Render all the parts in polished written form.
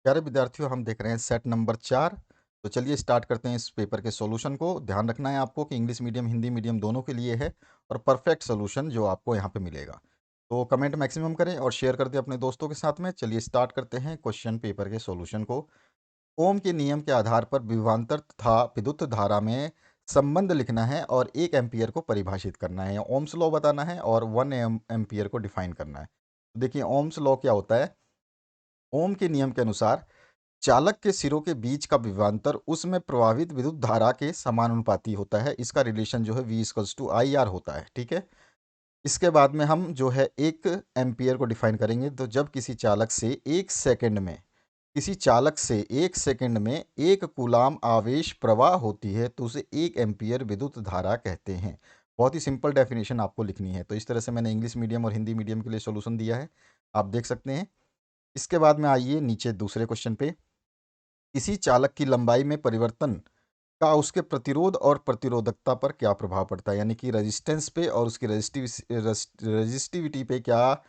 प्यारे विद्यार्थियों, हम देख रहे हैं सेट नंबर 4। तो चलिए स्टार्ट करते हैं इस पेपर के सॉल्यूशन को। ध्यान रखना है आपको कि इंग्लिश मीडियम हिंदी मीडियम दोनों के लिए है और परफेक्ट सॉल्यूशन जो आपको यहाँ पे मिलेगा। तो कमेंट मैक्सिमम करें और शेयर कर दें अपने दोस्तों के साथ में। चलिए स्टार्ट करते हैं क्वेश्चन पेपर के सॉल्यूशन को। ओम के नियम के आधार पर विभवांतर तथा विद्युत धारा में संबंध लिखना है और 1 एम्पियर को परिभाषित करना है। ओम्स लॉ बताना है और 1 एम्पियर को डिफाइन करना है। तो देखिए ओम्स लॉ क्या होता है। ओम के नियम के अनुसार चालक के सिरों के बीच का विभवांतर उसमें प्रवाहित विद्युत धारा के समानुपाती होता है। इसका रिलेशन जो है V equals to I R होता है। ठीक है। इसके बाद में हम जो है 1 एम्पियर को डिफाइन करेंगे। तो जब किसी चालक से 1 सेकंड में 1 कूलाम आवेश प्रवाह होती है तो उसे 1 एम्पियर विद्युत धारा कहते हैं। बहुत ही सिंपल डेफिनेशन आपको लिखनी है। तो इस तरह से मैंने इंग्लिश मीडियम और हिंदी मीडियम के लिए सॉल्यूशन दिया है, आप देख सकते हैं। इसके बाद में आइए नीचे दूसरे क्वेश्चन पे। किसी चालक की लंबाई में परिवर्तन का उसके प्रतिरोध और प्रतिरोधकता पर क्या प्रभाव पड़ता है, यानी कि रेजिस्टेंस पे और उसकी रेजिस्टिविटी पे क्या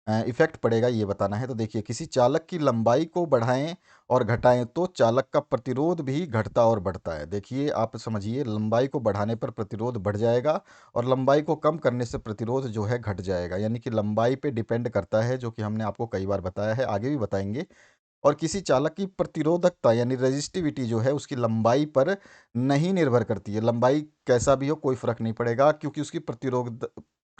इफेक्ट पड़ेगा, ये बताना है। तो देखिए किसी चालक की लंबाई को बढ़ाएं और घटाएं तो चालक का प्रतिरोध भी घटता और बढ़ता है। देखिए आप समझिए, लंबाई को बढ़ाने पर प्रतिरोध बढ़ जाएगा और लंबाई को कम करने से प्रतिरोध जो है घट जाएगा, यानी कि लंबाई पे डिपेंड करता है, जो कि हमने आपको कई बार बताया है, आगे भी बताएंगे। और किसी चालक की प्रतिरोधकता यानी रेजिस्टिविटी जो है उसकी लंबाई पर नहीं निर्भर करती है। लंबाई कैसा भी हो कोई फर्क नहीं पड़ेगा, क्योंकि उसकी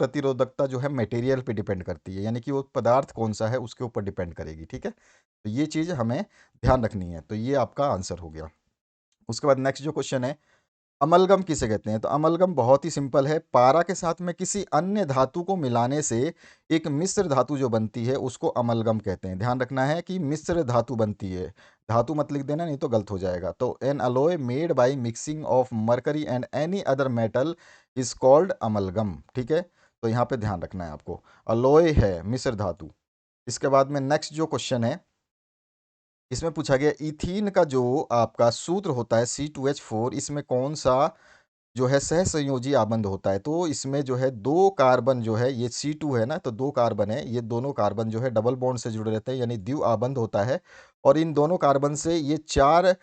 प्रतिरोधकता जो है मटेरियल पे डिपेंड करती है, यानी कि वो पदार्थ कौन सा है उसके ऊपर डिपेंड करेगी। ठीक है। तो ये चीज़ हमें ध्यान रखनी है। तो ये आपका आंसर हो गया। उसके बाद नेक्स्ट जो क्वेश्चन है, अमलगम किसे कहते हैं। तो अमलगम बहुत ही सिंपल है। पारा के साथ में किसी अन्य धातु को मिलाने से एक मिश्र धातु जो बनती है उसको अमलगम कहते हैं। ध्यान रखना है कि मिश्र धातु बनती है, धातु मत लिख देना नहीं तो गलत हो जाएगा। तो an alloy made by mixing of mercury and any other metal is called amalgam. ठीक है। तो यहाँ पे ध्यान रखना है आपको, अलोय है मिश्र धातु। इसके बाद में नेक्स्ट जो क्वेश्चन है, इसमें पूछा गया इथीन का जो आपका सूत्र होता है C2H4, इसमें कौन सा जो है सहसंयोजी आबंध होता है। तो इसमें जो है 2 कार्बन जो है, ये C2 है ना, तो 2 कार्बन है, ये दोनों कार्बन जो है डबल बॉन्ड से जुड़े रहते हैं, यानी द्वि आबंध होता है। और इन दोनों कार्बन से ये 4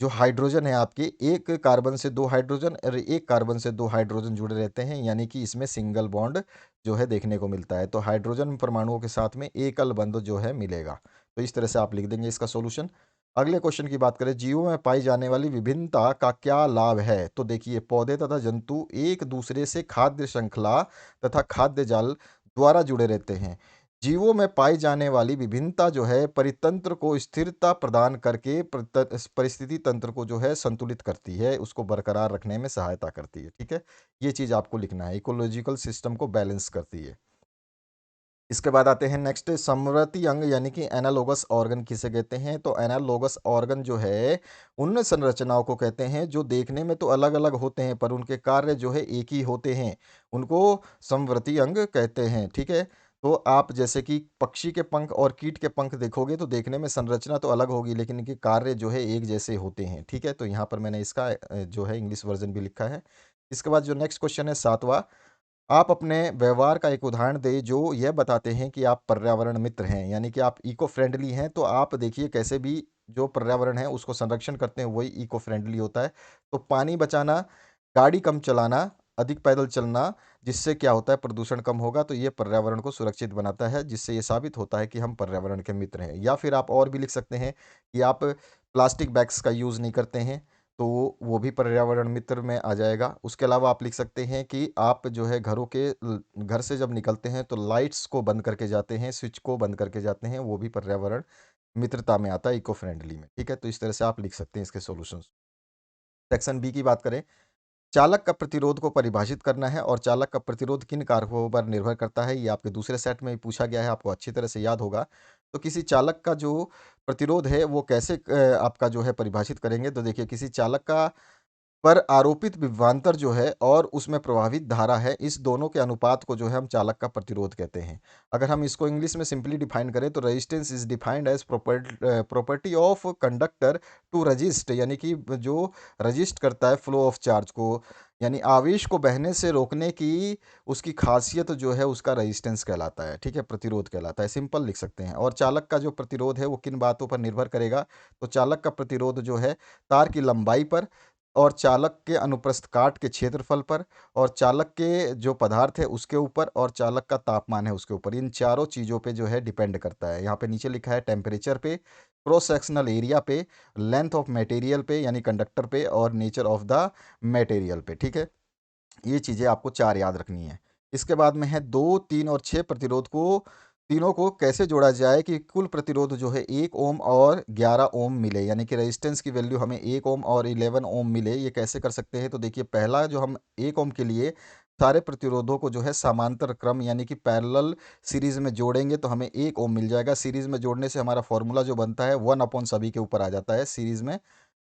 जो हाइड्रोजन है आपके, 1 कार्बन से 2 हाइड्रोजन और 1 कार्बन से 2 हाइड्रोजन जुड़े रहते हैं, यानी कि इसमें सिंगल बॉन्ड जो है देखने को मिलता है। तो हाइड्रोजन परमाणुओं के साथ में एकल बंध जो है मिलेगा। तो इस तरह से आप लिख देंगे इसका सॉल्यूशन। अगले क्वेश्चन की बात करें, जीवों में पाई जाने वाली विभिन्नता का क्या लाभ है। तो देखिए पौधे तथा जंतु एक दूसरे से खाद्य श्रृंखला तथा खाद्य जाल द्वारा जुड़े रहते हैं। जीवों में पाई जाने वाली विभिन्नता जो है परितंत्र को स्थिरता प्रदान करके परिस्थिति तंत्र को जो है संतुलित करती है, उसको बरकरार रखने में सहायता करती है। ठीक है। ये चीज़ आपको लिखना है, इकोलॉजिकल सिस्टम को बैलेंस करती है। इसके बाद आते हैं नेक्स्ट, समवर्ती अंग यानी कि एनालोगस ऑर्गन किसे कहते हैं। तो एनालोगस ऑर्गन जो है उन संरचनाओं को कहते हैं जो देखने में तो अलग अलग होते हैं पर उनके कार्य जो है एक ही होते हैं, उनको समवर्ती अंग कहते हैं। ठीक है। तो आप जैसे कि पक्षी के पंख और कीट के पंख देखोगे तो देखने में संरचना तो अलग होगी लेकिन इनके कार्य जो है एक जैसे होते हैं। ठीक है। तो यहाँ पर मैंने इसका जो है इंग्लिश वर्जन भी लिखा है। इसके बाद जो नेक्स्ट क्वेश्चन है 7वां, आप अपने व्यवहार का एक उदाहरण दें जो यह बताते हैं कि आप पर्यावरण मित्र हैं, यानी कि आप इको फ्रेंडली हैं। तो आप देखिए कैसे भी जो पर्यावरण है उसको संरक्षण करते हैं वही इको फ्रेंडली होता है। तो पानी बचाना, गाड़ी कम चलाना, अधिक पैदल चलना, जिससे क्या होता है प्रदूषण कम होगा, तो ये पर्यावरण को सुरक्षित बनाता है, जिससे ये साबित होता है कि हम पर्यावरण के मित्र हैं। या फिर आप और भी लिख सकते हैं कि आप प्लास्टिक बैग्स का यूज़ नहीं करते हैं, तो वो भी पर्यावरण मित्र में आ जाएगा। उसके अलावा आप लिख सकते हैं कि आप जो है घर से जब निकलते हैं तो लाइट्स को बंद करके जाते हैं, स्विच को बंद करके जाते हैं, वो भी पर्यावरण मित्रता में आता है, इको फ्रेंडली में। ठीक है। तो इस तरह से आप लिख सकते हैं इसके सॉल्यूशंस। सेक्शन बी की बात करें, चालक का प्रतिरोध को परिभाषित करना है और चालक का प्रतिरोध किन कारकों पर निर्भर करता है, ये आपके दूसरे सेट में भी पूछा गया है, आपको अच्छी तरह से याद होगा। तो किसी चालक का जो प्रतिरोध है वो कैसे आपका जो है परिभाषित करेंगे। तो देखिए किसी चालक का पर आरोपित विभवांतर जो है और उसमें प्रवाहित धारा है, इस दोनों के अनुपात को जो है हम चालक का प्रतिरोध कहते हैं। अगर हम इसको इंग्लिश में सिंपली डिफाइन करें तो resistance is defined as property of conductor to resist, यानी कि जो रजिस्ट करता है फ्लो ऑफ चार्ज को, यानी आवेश को बहने से रोकने की उसकी खासियत जो है उसका रेजिस्टेंस कहलाता है, ठीक है, प्रतिरोध कहलाता है, सिंपल लिख सकते हैं। और चालक का जो प्रतिरोध है वो किन बातों पर निर्भर करेगा, तो चालक का प्रतिरोध जो है तार की लंबाई पर, और चालक के अनुप्रस्थ काट के क्षेत्रफल पर, और चालक के जो पदार्थ है उसके ऊपर, और चालक का तापमान है उसके ऊपर, इन चारों चीज़ों पे जो है डिपेंड करता है। यहाँ पे नीचे लिखा है टेम्परेचर पे, क्रॉस सेक्शनल एरिया पे, लेंथ ऑफ मटेरियल पे यानी कंडक्टर पे, और नेचर ऑफ द मटेरियल पे, ठीक है। ये चीज़ें आपको चार याद रखनी है। इसके बाद में है 2, 3 और 6 प्रतिरोध को, तीनों को कैसे जोड़ा जाए कि कुल प्रतिरोध जो है 1 ओम और 11 ओम मिले, यानी कि रेजिस्टेंस की वैल्यू हमें 1 ओम और 11 ओम मिले। ये कैसे कर सकते हैं, तो देखिए पहला जो हम 1 ओम के लिए सारे प्रतिरोधों को जो है समांतर क्रम यानी कि पैरेलल सीरीज में जोड़ेंगे तो हमें 1 ओम मिल जाएगा। सीरीज में जोड़ने से हमारा फॉर्मूला जो बनता है 1 अपॉन सभी के ऊपर आ जाता है सीरीज में,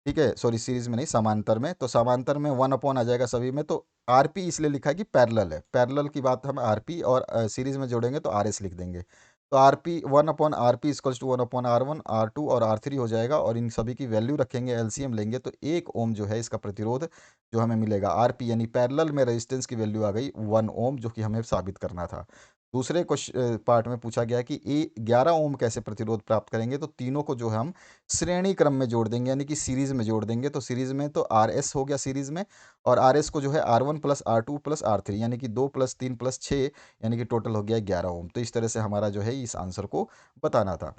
ठीक है, सॉरी सीरीज में नहीं, समांतर में। तो समांतर में 1 अपॉन आ जाएगा सभी में, तो आरपी इसलिए लिखा है कि पैरेलल है, पैरेलल की बात हम आरपी, और सीरीज में जोड़ेंगे तो आरएस लिख देंगे। तो RP 1 upon RP equals to 1 upon R1 R2 और R3 हो जाएगा, और इन सभी की वैल्यू रखेंगे, एलसीएम लेंगे तो 1 ओम जो है इसका प्रतिरोध जो हमें मिलेगा। आरपी यानी पैरेलल में रेजिस्टेंस की वैल्यू आ गई 1 ओम, जो कि हमें साबित करना था। दूसरे क्वेश्चन पार्ट में पूछा गया कि 11 ओम कैसे प्रतिरोध प्राप्त करेंगे, तो तीनों को जो है हम श्रेणी क्रम में जोड़ देंगे यानी कि सीरीज में जोड़ देंगे। तो सीरीज में तो आर एस हो गया सीरीज में, और आर एस को जो है R1 plus R2 plus R3 यानी कि 2 प्लस 3 प्लस 6 यानी कि टोटल हो गया 11 ओम। तो इस तरह से हमारा जो है इस आंसर को बताना था।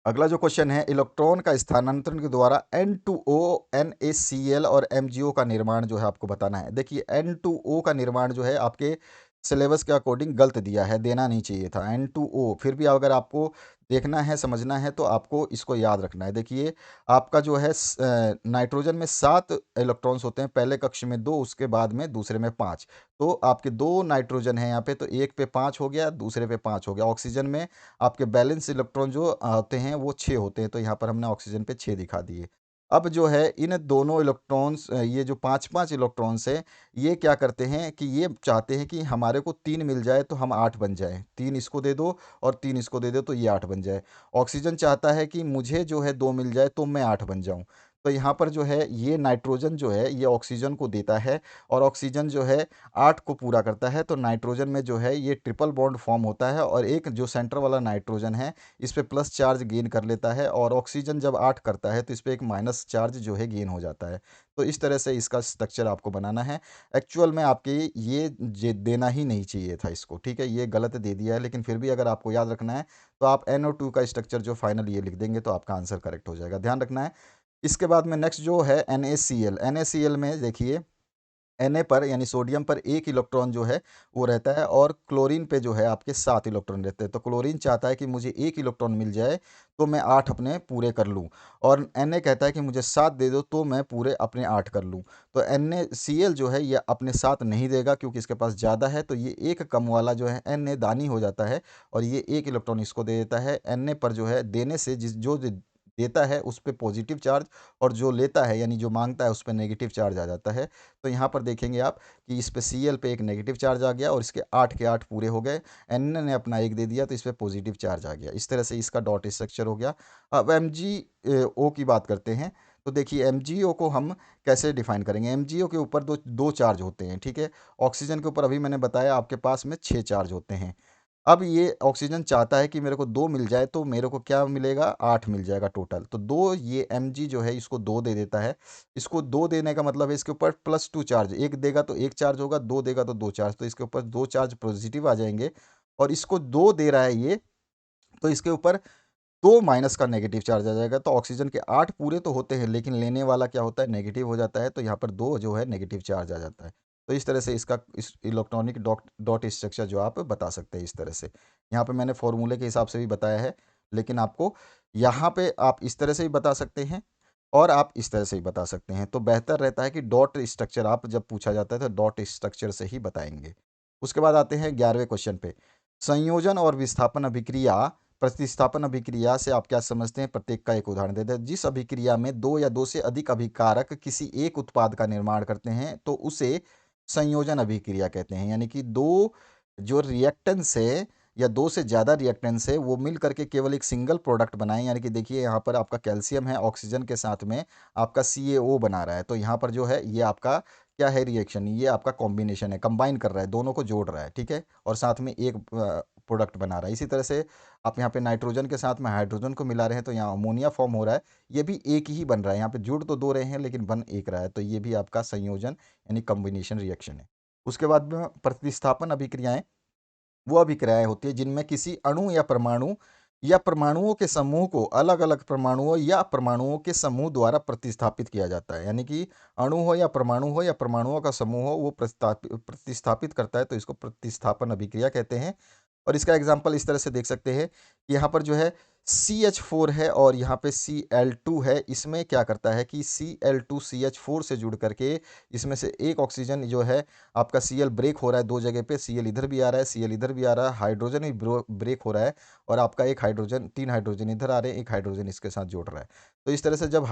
अगला जो क्वेश्चन है, इलेक्ट्रॉन का स्थानांतरण के द्वारा N2O, NaCl और MgO का निर्माण जो है आपको बताना है। देखिए N2O का निर्माण जो है आपके सिलेबस के अकॉर्डिंग गलत दिया है, देना नहीं चाहिए था N2O। फिर भी अगर आपको देखना है समझना है तो आपको इसको याद रखना है। देखिए आपका जो है नाइट्रोजन में 7 इलेक्ट्रॉन्स होते हैं, पहले कक्ष में 2, उसके बाद में दूसरे में 5। तो आपके 2 नाइट्रोजन है यहाँ पे, तो एक पे 5 हो गया, दूसरे पे 5 हो गया। ऑक्सीजन में आपके बैलेंस इलेक्ट्रॉन जो होते हैं वो 6 होते हैं, तो यहाँ पर हमने ऑक्सीजन पे 6 दिखा दिए। अब जो है इन दोनों इलेक्ट्रॉन्स, ये जो 5-5 इलेक्ट्रॉन्स हैं, ये क्या करते हैं कि ये चाहते हैं कि हमारे को 3 मिल जाए तो हम 8 बन जाए, 3 इसको दे दो और 3 इसको दे दो तो ये 8 बन जाए। ऑक्सीजन चाहता है कि मुझे जो है 2 मिल जाए तो मैं 8 बन जाऊँ। तो यहाँ पर जो है ये नाइट्रोजन जो है ये ऑक्सीजन को देता है, और ऑक्सीजन जो है 8 को पूरा करता है। तो नाइट्रोजन में जो है ये ट्रिपल बॉन्ड फॉर्म होता है, और एक जो सेंटर वाला नाइट्रोजन है इस पे प्लस चार्ज गेन कर लेता है, और ऑक्सीजन जब 8 करता है तो इस पे एक माइनस चार्ज जो है गेन हो जाता है। तो इस तरह से इसका स्ट्रक्चर आपको बनाना है। एक्चुअल में आपके ये देना ही नहीं चाहिए था इसको, ठीक है, ये गलत दे दिया है, लेकिन फिर भी अगर आपको याद रखना है तो आप NO2 का स्ट्रक्चर जो फाइनल ये लिख देंगे तो आपका आंसर करेक्ट हो जाएगा, ध्यान रखना है। इसके बाद में नेक्स्ट जो है NaCl, NaCl में देखिए Na पर यानी सोडियम पर 1 इलेक्ट्रॉन जो है वो रहता है, और क्लोरीन पे जो है आपके 7 इलेक्ट्रॉन रहते हैं। तो क्लोरीन चाहता है कि मुझे 1 इलेक्ट्रॉन मिल जाए तो मैं 8 अपने पूरे कर लूँ, और Na कहता है कि मुझे 7 दे दो तो मैं पूरे अपने 8 कर लूँ। तो NaCl जो है ये अपने 7 नहीं देगा क्योंकि इसके पास ज़्यादा है, तो ये एक कम वाला जो है Na दानी हो जाता है, और ये 1 इलेक्ट्रॉन इसको दे देता है। Na पर जो है देने से जो देता है उस पे पॉजिटिव चार्ज, और जो लेता है यानी जो मांगता है उस पे नेगेटिव चार्ज आ जाता है। तो यहाँ पर देखेंगे आप कि इस पे Cl पे एक नेगेटिव चार्ज आ गया, और इसके 8 के 8 पूरे हो गए। Na ने अपना 1 दे दिया तो इस पे पॉजिटिव चार्ज आ गया। इस तरह से इसका डॉट स्ट्रक्चर हो गया। अब MgO की बात करते हैं। तो देखिए MgO को हम कैसे डिफाइन करेंगे। MgO के ऊपर दो दो चार्ज होते हैं, ठीक है। ऑक्सीजन के ऊपर अभी मैंने बताया आपके पास में 6 चार्ज होते हैं। अब ये ऑक्सीजन चाहता है कि मेरे को 2 मिल जाए तो मेरे को क्या मिलेगा, 8 मिल जाएगा टोटल। तो 2 ये Mg जो है इसको 2 दे देता है। इसको 2 देने का मतलब है इसके ऊपर +2 चार्ज, 1 देगा तो 1 चार्ज होगा, 2 देगा तो 2 चार्ज, तो इसके ऊपर 2 चार्ज पॉजिटिव आ जाएंगे। और इसको 2 दे रहा है ये, तो इसके ऊपर 2 माइनस का नेगेटिव चार्ज आ जाएगा। तो ऑक्सीजन के 8 पूरे तो होते हैं, लेकिन लेने वाला क्या होता है, नेगेटिव हो जाता है। तो यहाँ पर 2 जो है नेगेटिव चार्ज आ जाता है। तो इस तरह से इसका इस इलेक्ट्रॉनिक डॉट स्ट्रक्चर जो आप बता सकते हैं इस तरह से। यहाँ पे मैंने फॉर्मूले के हिसाब से भी बताया है, लेकिन आपको यहाँ पे आप इस तरह से भी बता सकते हैं, और आप इस तरह से भी बता सकते हैं। तो बेहतर रहता है कि डॉट स्ट्रक्चर आप जब पूछा जाता है तो डॉट स्ट्रक्चर से ही बताएंगे। उसके बाद आते हैं 11वें क्वेश्चन पे। संयोजन और विस्थापन अभिक्रिया, प्रतिस्थापन अभिक्रिया से आप क्या समझते हैं, प्रत्येक का एक उदाहरण देते हैं। जिस अभिक्रिया में 2 या 2 से अधिक अभिकारक किसी एक उत्पाद का निर्माण करते हैं तो उसे संयोजन अभिक्रिया कहते हैं। यानी कि 2 जो रिएक्टेंस है या 2 से ज़्यादा रिएक्टेंस है वो मिल करके केवल एक सिंगल प्रोडक्ट बनाएं। यानी कि देखिए यहाँ पर आपका कैल्शियम है, ऑक्सीजन के साथ में आपका CaO बना रहा है, तो यहाँ पर जो है ये आपका क्या है रिएक्शन, ये आपका कॉम्बिनेशन है, कंबाइन कर रहा है, दोनों को जोड़ रहा है, ठीक है, और साथ में एक प्रोडक्ट बना रहा है। इसी तरह से आप यहाँ पे नाइट्रोजन के साथ में हाइड्रोजन को मिला रहे हैं तो यहाँ अमोनिया फॉर्म हो रहा है, ये भी एक ही बन रहा है, यहाँ पे जुड़ तो दो रहे हैं लेकिन बन एक रहा है, तो ये भी आपका संयोजन यानी कॉम्बिनेशन रिएक्शन है। उसके बाद में प्रतिस्थापन अभिक्रियाएं, वो अभिक्रियाएं होती है जिनमें किसी अणु या परमाणुओं के समूह को अलग अलग परमाणुओं या परमाणुओं के समूह द्वारा प्रतिस्थापित किया जाता है, यानी कि अणु हो या परमाणुओं का समूह हो, वो प्रतिस्थापित करता है, तो इसको प्रतिस्थापन अभिक्रिया कहते हैं। और इसका एग्जाम्पल इस तरह से देख सकते हैं कि यहाँ पर जो है CH4 है और यहाँ पे Cl2 है, इसमें क्या करता है कि Cl2 CH4 से जुड़ करके इसमें से एक ऑक्सीजन जो है आपका Cl ब्रेक हो रहा है, दो जगह पे Cl इधर भी आ रहा है, Cl इधर भी आ रहा है, हाइड्रोजन भी ब्रेक हो रहा है, और आपका एक हाइड्रोजन, तीन हाइड्रोजन इधर आ रहे हैं, एक हाइड्रोजन इसके साथ जोड़ रहा है। तो इस तरह से जब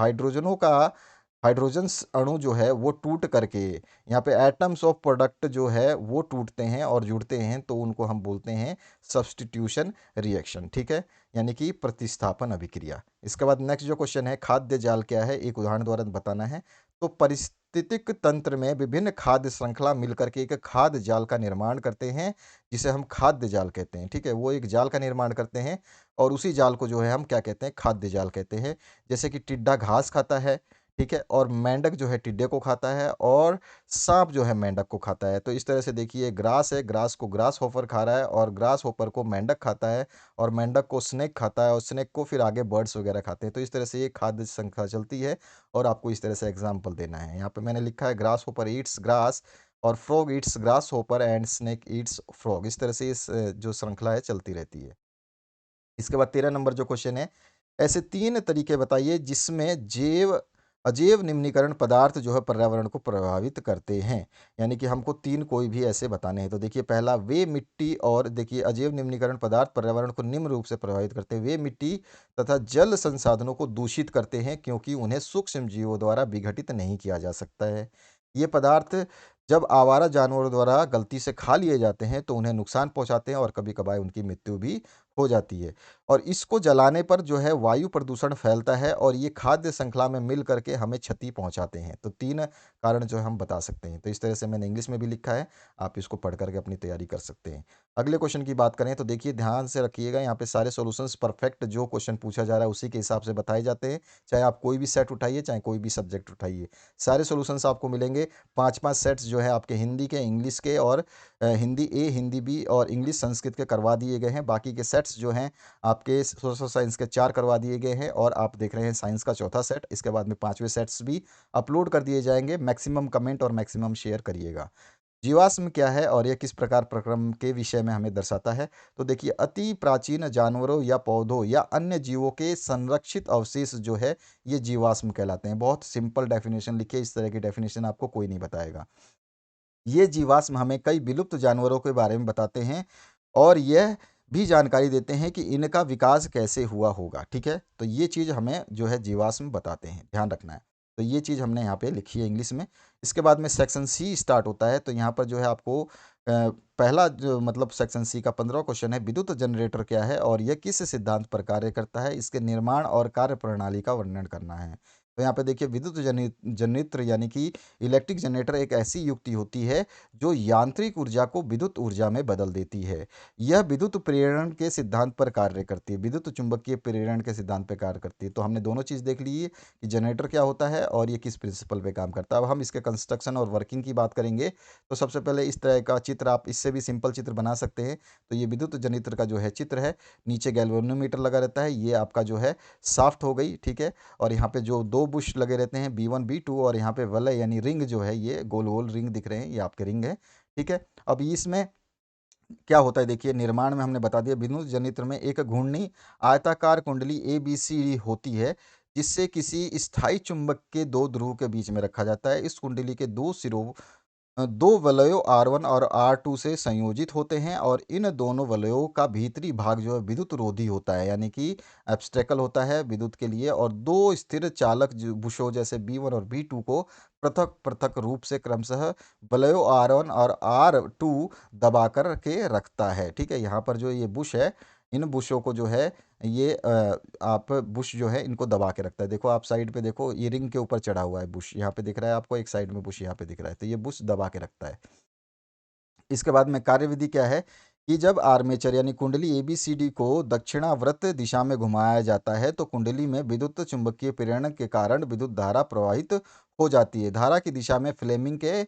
हाइड्रोजन अणु जो है वो टूट करके यहाँ पे एटम्स ऑफ प्रोडक्ट जो है वो टूटते हैं और जुड़ते हैं, तो उनको हम बोलते हैं सब्स्टिट्यूशन रिएक्शन, ठीक है, यानी कि प्रतिस्थापन अभिक्रिया। इसके बाद नेक्स्ट जो क्वेश्चन है, खाद्य जाल क्या है, एक उदाहरण द्वारा बताना है। तो परिस्थितिक तंत्र में विभिन्न खाद्य श्रृंखला मिलकर के एक खाद्य जाल का निर्माण करते हैं, जिसे हम खाद्य जाल कहते हैं, ठीक है, वो एक जाल का निर्माण करते हैं और उसी जाल को जो है हम क्या कहते हैं, खाद्य जाल कहते हैं। जैसे कि टिड्डा घास खाता है, ठीक है, और मेंढक जो है टिड्डे को खाता है, और सांप जो है मेंढक को खाता है। तो इस तरह से देखिए, ग्रास है, ग्रास को ग्रास होपर खा रहा है, और ग्रास होपर को मेंढक खाता है, और मेंढक को स्नेक खाता है, और स्नेक को फिर आगे बर्ड्स वगैरह खाते हैं। तो इस तरह से ये खाद्य श्रृंखला चलती है, और आपको इस तरह से एग्जाम्पल देना है। यहाँ पे मैंने लिखा है ग्रास होपर ईट्स ग्रास, और frog Yeats grass hopper, and snake Yeats frog. इस तरह से इस जो श्रृंखला है चलती रहती है। इसके बाद 13 नंबर जो क्वेश्चन है, ऐसे तीन तरीके बताइए जिसमें अजैव निम्नीकरण पदार्थ जो है पर्यावरण को प्रभावित करते हैं, यानी कि हमको तीन कोई भी ऐसे बताने हैं। तो देखिए, पहला वे मिट्टी, और देखिए अजैव निम्नीकरण पदार्थ पर्यावरण को निम्न रूप से प्रभावित करते हैं। वे मिट्टी तथा जल संसाधनों को दूषित करते हैं क्योंकि उन्हें सूक्ष्म जीवों द्वारा विघटित नहीं किया जा सकता है। ये पदार्थ जब आवारा जानवरों द्वारा गलती से खा लिए जाते हैं तो उन्हें नुकसान पहुंचाते हैं और कभी कभार उनकी मृत्यु भी हो जाती है। और इसको जलाने पर जो है वायु प्रदूषण फैलता है, और ये खाद्य श्रृंखला में मिल करके हमें क्षति पहुंचाते हैं। तो तीन कारण जो है हम बता सकते हैं। तो इस तरह से मैंने इंग्लिश में भी लिखा है, आप इसको पढ़ करके अपनी तैयारी कर सकते हैं। अगले क्वेश्चन की बात करें तो देखिए, ध्यान से रखिएगा, यहाँ पे सारे सॉल्यूशंस परफेक्ट जो क्वेश्चन पूछा जा रहा है उसी के हिसाब से बताए जाते हैं। चाहे आप कोई भी सेट उठाइए, चाहे कोई भी सब्जेक्ट उठाइए, सारे सॉल्यूशंस आपको मिलेंगे। पाँच पाँच सेट्स जो है आपके हिंदी के, इंग्लिश के, और हिंदी ए, हिंदी बी और इंग्लिश संस्कृत के करवा दिए गए हैं। बाकी के सेट्स जो हैं आपके सोशल साइंस के 4 करवा दिए गए हैं, और आप देख रहे हैं साइंस का चौथा सेट। इसके बाद में पांचवें सेट्स भी अपलोड कर दिए जाएंगे। मैक्सिमम कमेंट और मैक्सिमम शेयर करिएगा। जीवाश्म क्या है और यह किस प्रकार प्रक्रम के विषय में हमें दर्शाता है? तो देखिए, अति प्राचीन जानवरों या पौधों या अन्य जीवों के संरक्षित अवशेष जो है ये जीवाश्म कहलाते हैं। बहुत सिंपल डेफिनेशन लिखिए, इस तरह की डेफिनेशन आपको कोई नहीं बताएगा। ये जीवाश्म हमें कई विलुप्त जानवरों के बारे में बताते हैं, और यह भी जानकारी देते हैं कि इनका विकास कैसे हुआ होगा, ठीक है। तो ये चीज़ हमें जो है जीवाश्म बताते हैं, ध्यान रखना है। तो ये चीज़ हमने यहाँ पे लिखी है इंग्लिश में। इसके बाद में सेक्शन सी स्टार्ट होता है। तो यहाँ पर जो है आपको पहला जो मतलब सेक्शन सी का 15 क्वेश्चन है, विद्युत जनरेटर क्या है और यह किस सिद्धांत पर कार्य करता है, इसके निर्माण और कार्य प्रणाली का वर्णन करना है। तो यहाँ पे देखिए, विद्युत जनरेटर यानी कि इलेक्ट्रिक जनरेटर एक ऐसी युक्ति होती है जो यांत्रिक ऊर्जा को विद्युत ऊर्जा में बदल देती है। यह विद्युत प्रेरण के सिद्धांत पर कार्य करती है, विद्युत चुंबकीय प्रेरण के सिद्धांत पर कार्य करती है। तो हमने दोनों चीज़ देख ली है कि जनरेटर क्या होता है और ये किस प्रिंसिपल पे काम करता है। अब हम इसके कंस्ट्रक्शन और वर्किंग की बात करेंगे। तो सबसे पहले इस तरह का चित्र, आप इससे भी सिंपल चित्र बना सकते हैं। तो ये विद्युत जनरेटर का जो है चित्र है, नीचे गैल्वेनोमीटर लगा रहता है, ये आपका जो है शाफ्ट हो गई, ठीक है। और यहाँ पे जो दो बुश लगे रहते हैं, B1 B2, और यहाँ पे वलय यानी रिंग जो है, ये गोल गोल रिंग दिख रहे हैं, ये आपके रिंग है, ठीक है। अब इसमें क्या होता है, देखिए निर्माण में हमने बता दिया, विद्युत जनरेटर में एक घूर्णी आयताकार कुंडली ABC होती है, जिससे किसी स्थायी चुंबक के दो ध्रुव के बीच में रखा जाता है। इस कुंडली के दो सिरों दो वलयों R1 और R2 से संयोजित होते हैं, और इन दोनों वलयों का भीतरी भाग जो है विद्युत रोधी होता है, यानी कि एब्स्टेकल होता है विद्युत के लिए, और दो स्थिर चालक बुशों जैसे B1 और B2 को पृथक पृथक रूप से क्रमशः वलयों R1 और R2 दबाकर के रखता है, ठीक है। यहाँ पर जो ये बुश है, इन बुशों को जो है ये आप बुश जो है इनको दबा के रखता है। देखो आप साइड पे देखो, ये रिंग के ऊपर चढ़ा हुआ है बुश, यहाँ पे दिख रहा है आपको, एक साइड में बुश यहाँ पे दिख रहा है, तो ये बुश दबा के रखता है। इसके बाद में कार्यविधि क्या है कि जब आर्मेचर यानी कुंडली एबीसीडी को दक्षिणावर्त दिशा में घुमाया जाता है तो कुंडली में विद्युत चुंबकीय प्रेरण के कारण विद्युत धारा प्रवाहित हो जाती है। धारा की दिशा में फ्लेमिंग के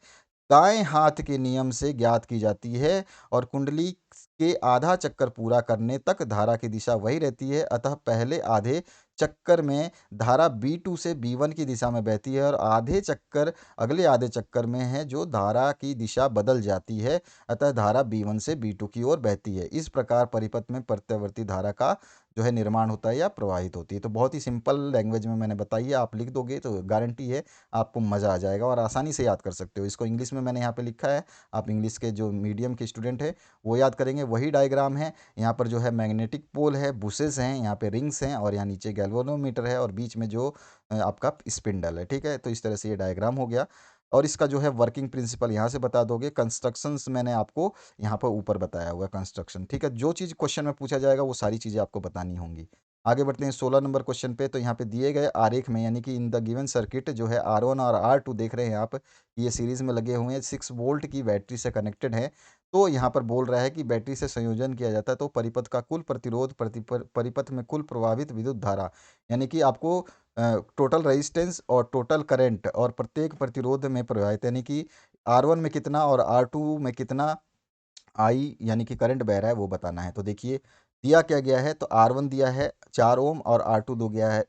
दाएं हाथ के नियम से ज्ञात की जाती है और कुंडली के आधा चक्कर पूरा करने तक धारा की दिशा वही रहती है। अतः पहले आधे चक्कर में धारा B2 से B1 की दिशा में बहती है और आधे चक्कर अगले आधे चक्कर में है जो धारा की दिशा बदल जाती है, अतः धारा B1 से B2 की ओर बहती है। इस प्रकार परिपथ में प्रत्यावर्ती धारा का जो है निर्माण होता है या प्रवाहित होती है। तो बहुत ही सिंपल लैंग्वेज में मैंने बताई है, आप लिख दोगे तो गारंटी है आपको मज़ा आ जाएगा और आसानी से याद कर सकते हो। इसको इंग्लिश में मैंने यहाँ पे लिखा है, आप इंग्लिश के जो मीडियम के स्टूडेंट है वो याद करेंगे। वही डायग्राम है, यहाँ पर जो है मैग्नेटिक पोल है, बुसेस हैं, यहाँ पे रिंग्स हैं और यहाँ नीचे गैल्वेनोमीटर है और बीच में जो आपका स्पिंडल है। ठीक है, तो इस तरह से ये डायग्राम हो गया और इसका जो है वर्किंग प्रिंसिपल यहाँ से बता दोगे। कंस्ट्रक्शंस मैंने आपको यहाँ पर ऊपर बताया हुआ कंस्ट्रक्शन। ठीक है, जो चीज़ क्वेश्चन में पूछा जाएगा वो सारी चीज़ें आपको बतानी होंगी। आगे बढ़ते हैं 16 नंबर क्वेश्चन पे। तो यहाँ पे दिए गए आरेख में यानी कि इन द गिवन सर्किट जो है R1 और R2 देख रहे हैं आप, ये सीरीज में लगे हुए हैं, 6 वोल्ट की बैटरी से कनेक्टेड है। तो यहाँ पर बोल रहा है कि बैटरी से संयोजन किया जाता है तो परिपथ का कुल प्रतिरोध परिपथ में कुल प्रवाहित विद्युत धारा यानी कि आपको टोटल रेजिस्टेंस और टोटल करंट और प्रत्येक प्रतिरोध में प्रवाहित यानी कि R1 में कितना और R2 में कितना आई यानी कि करंट बह रहा है वो बताना है। तो देखिए दिया क्या गया है, तो R1 दिया है 4 ओम और R2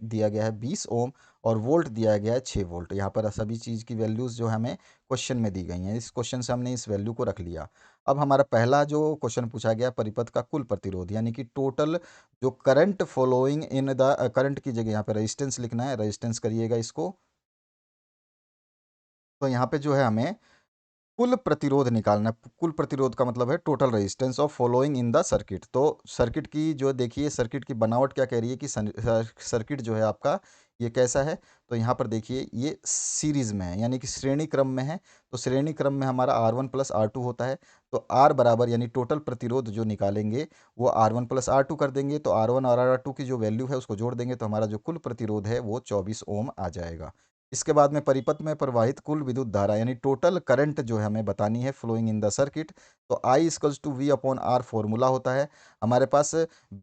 दिया गया है 20 ओम और वोल्ट दिया गया है 6 वोल्ट। यहाँ पर सभी चीज़ की वैल्यूज़ जो हमें क्वेश्चन में दी गई हैं, इस क्वेश्चन से हमने इस वैल्यू को रख लिया। अब हमारा पहला जो क्वेश्चन पूछा गया परिपथ का कुल प्रतिरोध यानी कि टोटल जो current following in the current की जगह यहाँ पे रेजिस्टेंस लिखना है, रेजिस्टेंस करिएगा इसको। तो यहाँ पे जो है हमें कुल प्रतिरोध निकालना है। कुल प्रतिरोध का मतलब है total resistance of following in the circuit. तो सर्किट की जो देखिए सर्किट की बनावट क्या कह रही है कि सर्किट जो है आपका ये कैसा है। तो यहाँ पर देखिए ये सीरीज में है यानी कि श्रेणी क्रम में है। तो श्रेणी क्रम में हमारा R1 प्लस R2 होता है। तो R बराबर यानी टोटल प्रतिरोध जो निकालेंगे वो R1 प्लस R2 कर देंगे। तो R1 और R2 की जो वैल्यू है उसको जोड़ देंगे तो हमारा जो कुल प्रतिरोध है वो 24 ओम आ जाएगा। इसके बाद में परिपथ में प्रवाहित कुल विद्युत धारा यानी टोटल करंट जो है हमें बतानी है फ्लोइंग इन द सर्किट। तो I equals to V upon R formula होता है। हमारे पास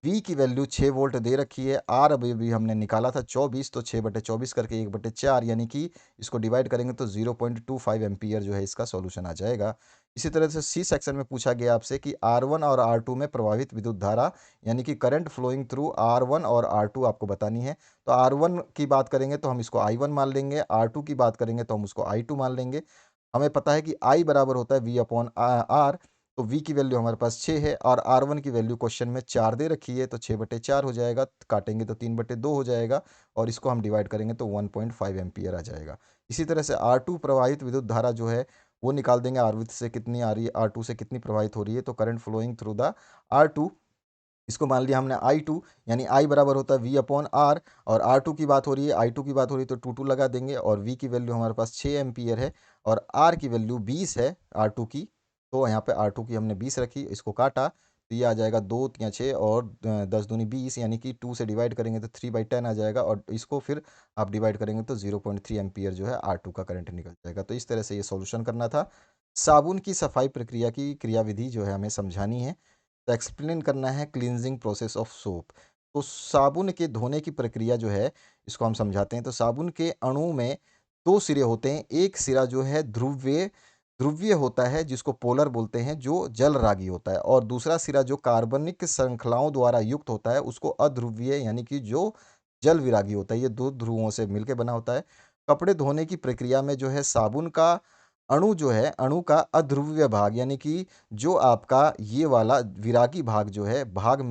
V की वैल्यू 6 वोल्ट दे रखी है, R अभी भी हमने निकाला था 24, तो 6/24 करके 1/4 यानी कि इसको डिवाइड करेंगे तो 0.25 एम्पियर जो है इसका सॉल्यूशन आ जाएगा। इसी तरह से सी सेक्शन में पूछा गया आपसे कि R1 और R2 में प्रवाहित विद्युत धारा यानी कि करंट फ्लोइंग थ्रू R1 और R2 आपको बतानी है। तो R1 की बात करेंगे तो हम इसको I1 मान लेंगे, R2 की बात करेंगे तो हम उसको I2 मान लेंगे। हमें पता है कि I बराबर होता है V अपॉन R। तो V की वैल्यू हमारे पास 6 है और R1 की वैल्यू क्वेश्चन में 4 दे रखी है तो 6/4 हो जाएगा, काटेंगे तो 3/2 हो जाएगा और इसको हम डिवाइड करेंगे तो 1.5 एम्पियर आ जाएगा। इसी तरह से R2 प्रवाहित विद्युत धारा जो है वो निकाल देंगे, R1 से कितनी आ रही है, R2 से कितनी प्रवाहित हो रही है। तो current flowing through the R2, इसको मान लिया हमने I2 यानी I बराबर होता है V अपॉन R और R2 की बात हो रही है, I2 की बात हो रही है तो 2 लगा देंगे और V की वैल्यू हमारे पास 6 एम्पियर है और R की वैल्यू 20 है R2 की। तो यहाँ पे R2 की हमने 20 रखी, इसको काटा तो ये आ जाएगा 2 या 6 और 10 दूनी 20 यानी कि 2 से डिवाइड करेंगे तो 3/10 आ जाएगा और इसको फिर आप डिवाइड करेंगे तो 0.3 एम्पियर जो है R2 का करंट निकल जाएगा। तो इस तरह से ये सॉल्यूशन करना था। साबुन की सफाई प्रक्रिया की क्रियाविधि जो है हमें समझानी है। तो एक्सप्लेन करना है क्लींजिंग प्रोसेस ऑफ सोप। तो साबुन के धोने की प्रक्रिया जो है इसको हम समझाते हैं। तो साबुन के अणु में दो सिरे होते हैं, एक सिरा जो है ध्रुवीय ध्रुवीय होता है जिसको पोलर बोलते हैं जो जल रागी होता है और दूसरा सिरा जो कार्बनिक श्रृंखलाओं द्वारा युक्त होता है उसको अध्रुवीय यानी कि जो जल विरागी होता है। ये दो ध्रुवों से मिलकर बना होता है। कपड़े धोने की प्रक्रिया में जो है साबुन का अणु जो है अणु का अध्रुवीय भाग यानी कि जो आपका ये वाला विरागी भाग जो है भाग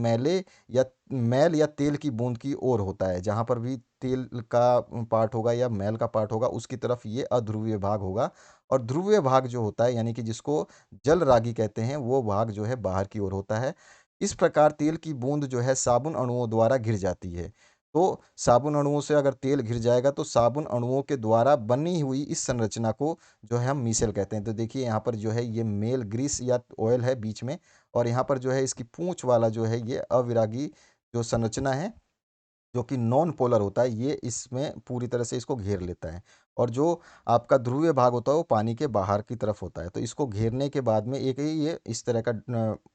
या मैल या तेल की बूंद की ओर होता है। जहाँ पर भी तेल का पार्ट होगा या मैल का पार्ट होगा उसकी तरफ ये अध्रुवीय भाग होगा और ध्रुवीय भाग जो होता है यानी कि जिसको जल रागी कहते हैं वो भाग जो है बाहर की ओर होता है। इस प्रकार तेल की बूंद जो है साबुन अणुओं द्वारा घिर जाती है। तो साबुन अणुओं से अगर तेल घिर जाएगा तो साबुन अणुओं के द्वारा बनी हुई इस संरचना को जो है हम मीसेल कहते हैं। तो देखिए यहाँ पर जो है ये मेल ग्रीस या ऑयल है बीच में और यहाँ पर जो है इसकी पूंछ वाला जो है ये अविरागी जो संरचना है, जो कि नॉन पोलर होता है, ये इसमें पूरी तरह से इसको घेर लेता है। और जो आपका ध्रुवीय भाग होता है वो पानी के बाहर की तरफ होता है। तो इसको घेरने के बाद में एक ये इस तरह का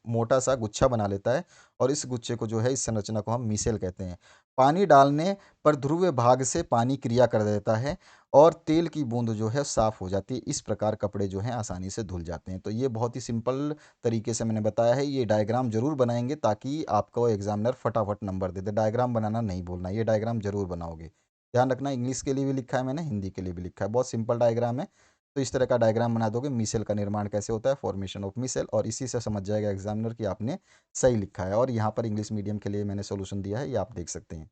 मोटा सा गुच्छा बना लेता है, और इस गुच्छे को जो है, इस संरचना को हम मिसेल कहते हैं। पानी डालने पर ध्रुवीय भाग से पानी क्रिया कर देता है और तेल की बूंद जो है साफ हो जाती है। इस प्रकार कपड़े जो हैं आसानी से धुल जाते हैं। तो ये बहुत ही सिंपल तरीके से मैंने बताया है। ये डायग्राम जरूर बनाएंगे ताकि आपको एग्जामिनर फटाफट नंबर दे दे। डायग्राम बनाना नहीं भूलना, ये डायग्राम जरूर बनाओगे। ध्यान रखना, इंग्लिश के लिए भी लिखा है मैंने, हिंदी के लिए भी लिखा है। बहुत सिंपल डायग्राम है। तो इस तरह का डायग्राम बना दोगे, मिसेल का निर्माण कैसे होता है, फॉर्मेशन ऑफ मिसेल, और इसी से समझ जाएगा एग्जामिनर कि आपने सही लिखा है। और यहाँ पर इंग्लिश मीडियम के लिए मैंने सोल्यूशन दिया है, ये आप देख सकते हैं।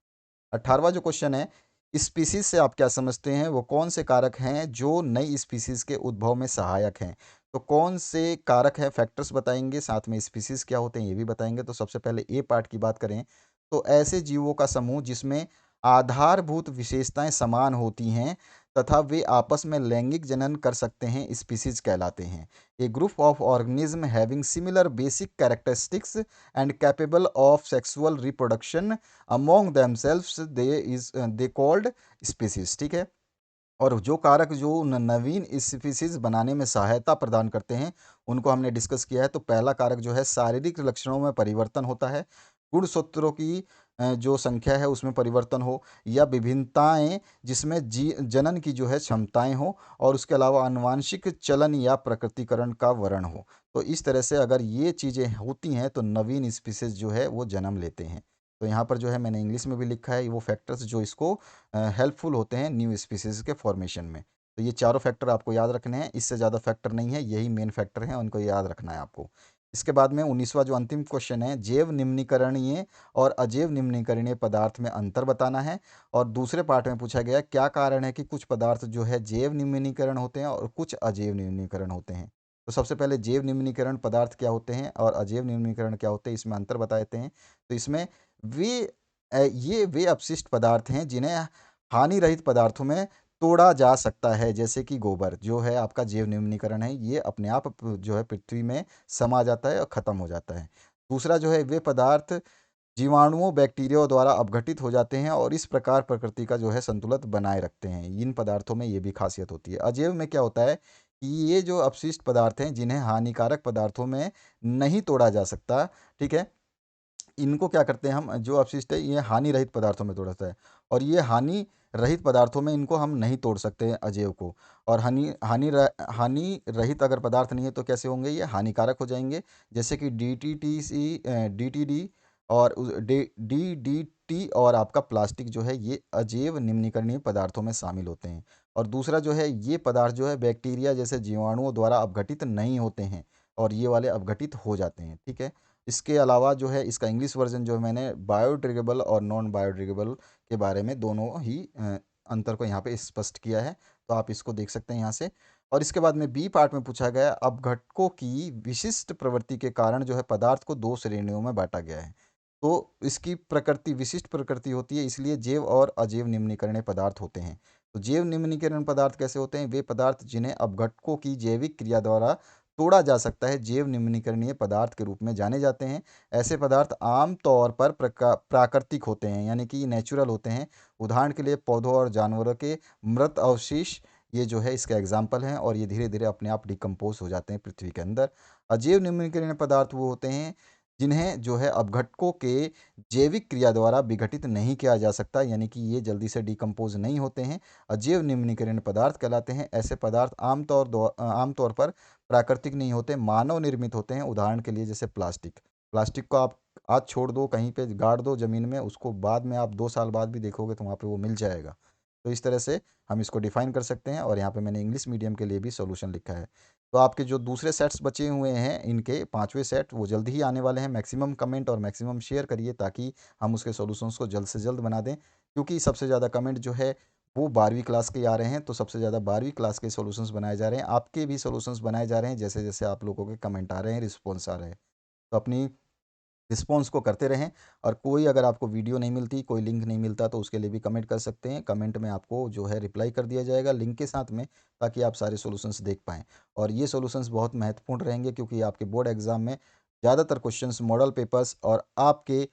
18वां जो क्वेश्चन है, स्पीसीज से आप क्या समझते हैं, वो कौन से कारक हैं जो नई स्पीसीज के उद्भव में सहायक हैं। तो कौन से कारक हैं, फैक्टर्स बताएंगे, साथ में स्पीसीज क्या होते हैं ये भी बताएंगे। तो सबसे पहले ए पार्ट की बात करें तो ऐसे जीवों का समूह जिसमें आधारभूत विशेषताएं समान होती हैं तथा वे आपस में लैंगिक जनन कर सकते हैं, स्पीसीज कहलाते हैं। A group of organism having similar basic characteristics and capable of sexual reproduction among themselves they called species. ठीक है। और जो कारक जो नवीन स्पीसीज बनाने में सहायता प्रदान करते हैं उनको हमने डिस्कस किया है। तो पहला कारक जो है, शारीरिक लक्षणों में परिवर्तन होता है, गुणसूत्रों की जो संख्या है उसमें परिवर्तन हो, या विभिन्नताएं जिसमें जी जनन की जो है क्षमताएं हो, और उसके अलावा आनुवांशिक चलन या प्रकृतिकरण का वर्ण हो। तो इस तरह से अगर ये चीज़ें होती हैं तो नवीन स्पीसीज जो है वो जन्म लेते हैं। तो यहाँ पर जो है मैंने इंग्लिश में भी लिखा है वो फैक्टर्स जो इसको हेल्पफुल होते हैं न्यू स्पीसीज के फॉर्मेशन में। तो ये चारों फैक्टर आपको याद रखने हैं, इससे ज़्यादा फैक्टर नहीं है, यही मेन फैक्टर हैं, उनको याद रखना है आपको। इसके बाद में 19वां जो अंतिम क्वेश्चन है, जैव निम्नीकरणीय और अजैव निम्नीकरणीय पदार्थ में अंतर बताना है। और दूसरे पार्ट में पूछा गया क्या कारण है कि कुछ पदार्थ जो है जैव निम्नीकरण होते हैं और कुछ अजैव निम्नीकरण होते हैं। तो सबसे पहले जैव निम्नीकरण पदार्थ क्या होते हैं और अजैव निम्नीकरण क्या होते हैं, इसमें अंतर बता देते हैं। तो इसमें वे ये वे अपशिष्ट पदार्थ हैं जिन्हें हानि रहित पदार्थों में तोड़ा जा सकता है, जैसे कि गोबर जो है आपका जैव निम्नीकरण है, ये अपने आप जो है पृथ्वी में समा जाता है और ख़त्म हो जाता है। दूसरा जो है, वे पदार्थ जीवाणुओं बैक्टीरियाओं द्वारा अपघटित हो जाते हैं और इस प्रकार प्रकृति का जो है संतुलन बनाए रखते हैं। इन पदार्थों में ये भी खासियत होती है। अजैव में क्या होता है कि ये जो अपशिष्ट पदार्थ हैं जिन्हें हानिकारक पदार्थों में नहीं तोड़ा जा सकता, ठीक है, इनको क्या करते हैं हम, जो अपशिष्ट है ये हानि रहित पदार्थों में तोड़ा जाता है, और ये हानि रहित पदार्थों में इनको हम नहीं तोड़ सकते हैं अजैव को। और हानि रहित अगर पदार्थ नहीं है तो कैसे होंगे, ये हानिकारक हो जाएंगे। जैसे कि DTD और DDT और आपका प्लास्टिक जो है ये अजैव निम्नीकरणीय पदार्थों में शामिल होते हैं। और दूसरा जो है, ये पदार्थ जो है बैक्टीरिया जैसे जीवाणुओं द्वारा अपघटित नहीं होते हैं, और ये वाले अपघटित हो जाते हैं। ठीक है। इसके अलावा जो है, इसका इंग्लिश वर्जन जो है मैंने बायोडिग्रेडेबल और नॉन बायोडिग्रेडेबल के बारे में दोनों ही अंतर को यहाँ पे स्पष्ट किया है। तो आप इसको देख सकते हैं यहाँ से। और इसके बाद में बी पार्ट में पूछा गया, अपघटकों की विशिष्ट प्रवृत्ति के कारण जो है पदार्थ को दो श्रेणियों में बांटा गया है। तो इसकी प्रकृति विशिष्ट प्रकृति होती है, इसलिए जैव और अजैव निम्नीकरणीय पदार्थ होते हैं। तो जैव निम्नीकरण पदार्थ कैसे होते हैं, वे पदार्थ जिन्हें अपघटकों की जैविक क्रिया द्वारा तोड़ा जा सकता है जैव निम्नीकरणीय पदार्थ के रूप में जाने जाते हैं। ऐसे पदार्थ आम तौर पर प्राकृतिक होते हैं, यानी कि नेचुरल होते हैं। उदाहरण के लिए पौधों और जानवरों के मृत अवशेष ये जो है इसका एग्जाम्पल हैं, और ये धीरे धीरे अपने आप डिकम्पोज हो जाते हैं पृथ्वी के अंदर। अजैव निम्नीकरणीय पदार्थ वो होते हैं जिन्हें जो है अपघटकों के जैविक क्रिया द्वारा विघटित नहीं किया जा सकता, यानी कि ये जल्दी से डिकम्पोज नहीं होते हैं, अजैव निम्नीकरण पदार्थ कहलाते हैं। ऐसे पदार्थ आमतौर पर प्राकृतिक नहीं होते, मानव निर्मित होते हैं। उदाहरण के लिए जैसे प्लास्टिक। प्लास्टिक को आप आज छोड़ दो, कहीं पे गाड़ दो ज़मीन में, उसको बाद में आप 2 साल बाद भी देखोगे तो वहाँ पे वो मिल जाएगा। तो इस तरह से हम इसको डिफाइन कर सकते हैं, और यहाँ पे मैंने इंग्लिश मीडियम के लिए भी सॉल्यूशन लिखा है। तो आपके जो दूसरे सेट्स बचे हुए हैं, इनके पांचवें सेट वो जल्द ही आने वाले हैं। मैक्सिमम कमेंट और मैक्सिमम शेयर करिए ताकि हम उसके सॉल्यूशंस को जल्द से जल्द बना दें, क्योंकि सबसे ज़्यादा कमेंट जो है वो 12वीं क्लास के आ रहे हैं। तो सबसे ज़्यादा 12वीं क्लास के सॉल्यूशंस बनाए जा रहे हैं, आपके भी सॉल्यूशंस बनाए जा रहे हैं जैसे जैसे आप लोगों के कमेंट आ रहे हैं, रिस्पॉन्स आ रहे हैं। तो अपनी रिस्पॉन्स को करते रहें। और कोई अगर आपको वीडियो नहीं मिलती, कोई लिंक नहीं मिलता, तो उसके लिए भी कमेंट कर सकते हैं। कमेंट में आपको जो है रिप्लाई कर दिया जाएगा लिंक के साथ में, ताकि आप सारे सॉल्यूशंस देख पाएँ। और ये सॉल्यूशंस बहुत महत्वपूर्ण रहेंगे, क्योंकि आपके बोर्ड एग्जाम में ज़्यादातर क्वेश्चंस मॉडल पेपर्स और आपके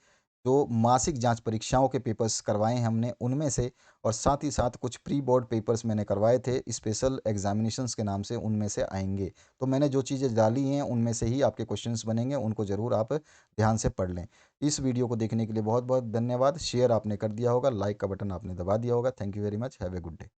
जो मासिक जांच परीक्षाओं के पेपर्स करवाए हैं हमने उनमें से, और साथ ही साथ कुछ प्री बोर्ड पेपर्स मैंने करवाए थे स्पेशल एग्जामिनेशंस के नाम से, उनमें से आएंगे। तो मैंने जो चीज़ें डाली हैं उनमें से ही आपके क्वेश्चंस बनेंगे, उनको ज़रूर आप ध्यान से पढ़ लें। इस वीडियो को देखने के लिए बहुत बहुत धन्यवाद। शेयर आपने कर दिया होगा, लाइक का बटन आपने दबा दिया होगा। Thank you very much. Have a good day.